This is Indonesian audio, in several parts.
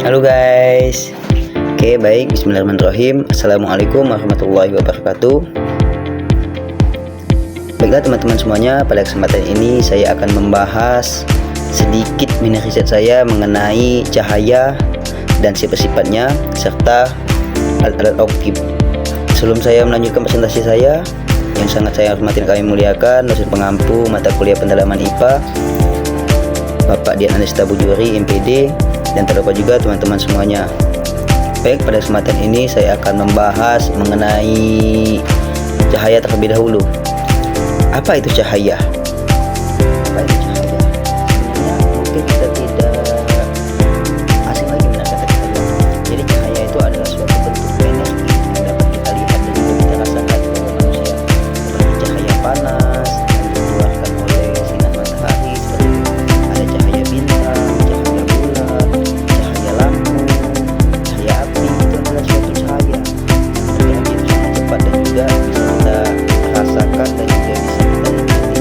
Halo guys. Oke, baik, bismillahirrahmanirrahim. Assalamualaikum warahmatullahi wabarakatuh. Baiklah teman-teman semuanya, pada kesempatan ini saya akan membahas sedikit mini riset saya mengenai cahaya dan sifat-sifatnya serta alat-alat optik. Sebelum saya melanjutkan presentasi saya, yang sangat saya hormati dan kami muliakan dosen pengampu mata kuliah pendalaman IPA Bapak Dian Anista Bujuri MPD, dan tak lupa juga teman-teman semuanya. Baik, pada kesempatan ini saya akan membahas mengenai cahaya terlebih dahulu. Apa itu cahaya? Apa itu cahaya? Sebenarnya mungkin kita tidak asing lagi mengenal kata cahaya. Jadi cahaya itu adalah suatu bentuk energi yang dapat kita lihat dan juga kita rasakan oleh manusia, seperti cahaya panas yang dikeluarkan oleh sinar matahari, seperti ada cahaya bintang, cahaya bulan, cahaya lampu, cahaya api. Itu adalah suatu cahaya yang itu sangat cepat dan juga bisa kita rasakan dan juga bisa kita nikmati.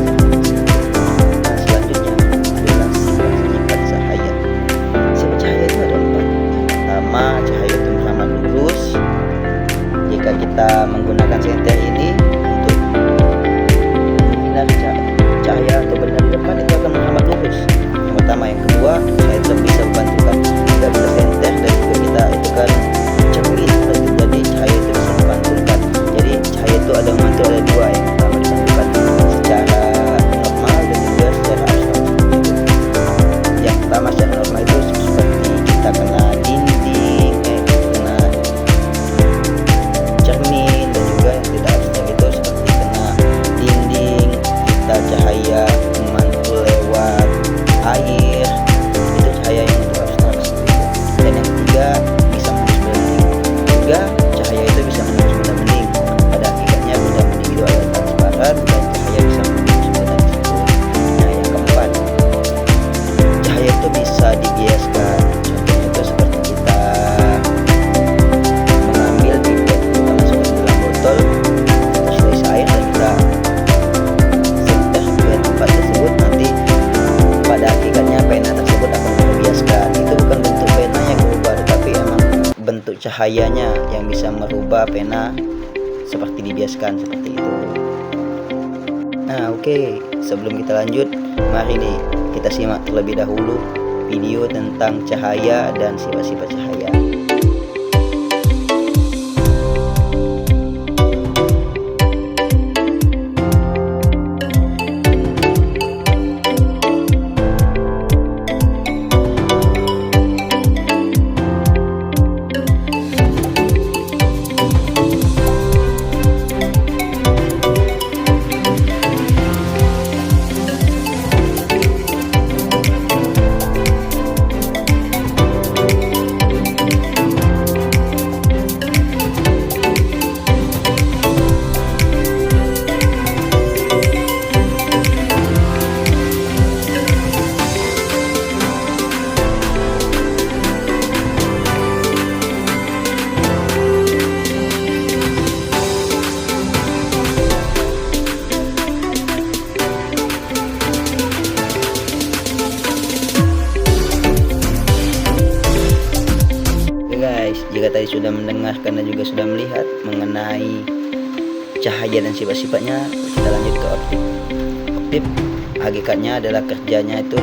Nah, selanjutnya adalah sifat cahaya. Sifat cahaya itu ada 4. Yang pertama, cahaya itu beramat lurus. Jika kita menggunakan senter ini untuk menghindari cahaya atau benda di depan, itu akan beramat lurus. Yang pertama. Yang kedua, cahaya itu bisa membantukan kita bisa senter dan juga kita itu kan cermin. Jadi cahaya itu bisa memantulkan. Jadi cahaya itu ada memantul, ada 2. Yang pertama dimantulkan secara normal dan juga secara abstrak. Yang pertama secara normal itu seperti kita kena dinding, kena cermin, dan juga yang tidak abstrak itu seperti kena dinding, kita cahaya memantul lewat air, itu cahaya yang untuk abstrak seperti itu. Dan yang ketiga, bisa menembus benda bening. Juga cahaya itu bisa menembus benda bening. Pada hakikatnya benda bening itu adalah transparan dan cahaya bisa menembus benda tersebut. Nah, yang keempat, cahaya itu bisa dibiaskan. Contohnya itu seperti kita mengambil pipet, kita masukkan ke dalam botol, terus isi air dan kita senter ke tempat tersebut. Nanti pada hakikatnya pena tersebut akan membiaskan. Itu bukan bentuk pena yang berubah, tetapi emang bentuk cahayanya yang bisa merubah pena seperti dibiaskan, seperti itu. Nah, oke, sebelum kita lanjut, mari nih kita simak terlebih dahulu video tentang cahaya dan sifat-sifat cahaya. Guys, jika tadi sudah mendengarkan dan juga sudah melihat mengenai cahaya dan sifat-sifatnya, kita lanjut ke optik. Optik hakikatnya adalah kerjanya itu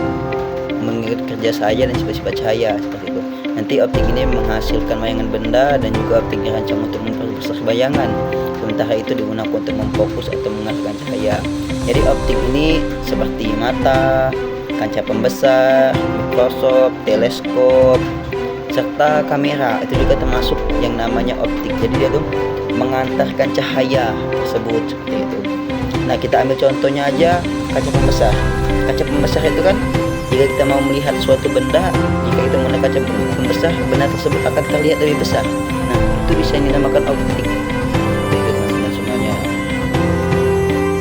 mengikat kerja cahaya dan sifat-sifat cahaya, seperti itu. Nanti optik ini menghasilkan bayangan benda dan juga optik dirancang untuk memperbesar bayangan. Sementara itu digunakan untuk memfokus atau mengarahkan cahaya. Jadi optik ini seperti mata, kaca pembesar, mikroskop, teleskop, serta kamera, itu juga termasuk yang namanya optik. Jadi dia tuh mengantarkan cahaya tersebut, seperti itu. Nah, kita ambil contohnya aja kaca pembesar. Kaca pembesar itu kan jika kita mau melihat suatu benda, jika kita menggunakan kaca pembesar, benda tersebut akan terlihat lebih besar. Nah, itu bisa dinamakan optik. Itu teman-teman semuanya.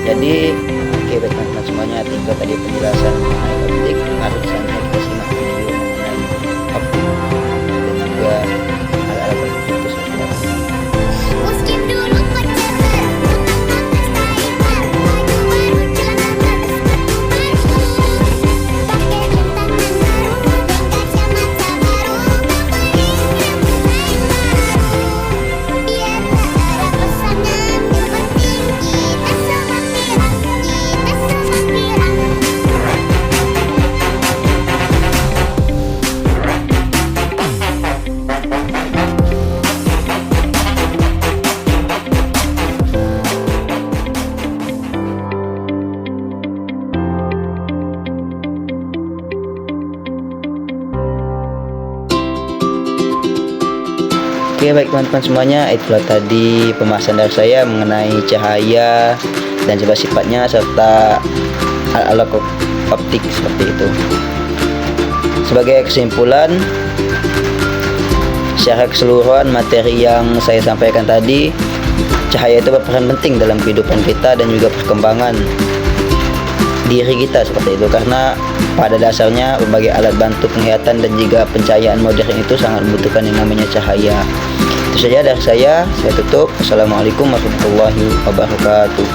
Jadi oke, teman-teman semuanya, tinggal tadi penjelasan mengenai optik. Harus saja kita simak video mengenai optik dan juga alat-alat optik itu seperti apa. Oke, baik teman-teman semuanya, itulah tadi pembahasan dari saya mengenai cahaya dan sifat-sifatnya serta alat optik seperti itu. Sebagai kesimpulan, secara keseluruhan materi yang saya sampaikan tadi, cahaya itu berperan penting dalam kehidupan kita dan juga perkembangan diri kita seperti itu, karena pada dasarnya berbagai alat bantu penglihatan dan juga pencahayaan modern itu sangat membutuhkan yang namanya cahaya. Itu saja dari saya tutup. Assalamualaikum warahmatullahi wabarakatuh.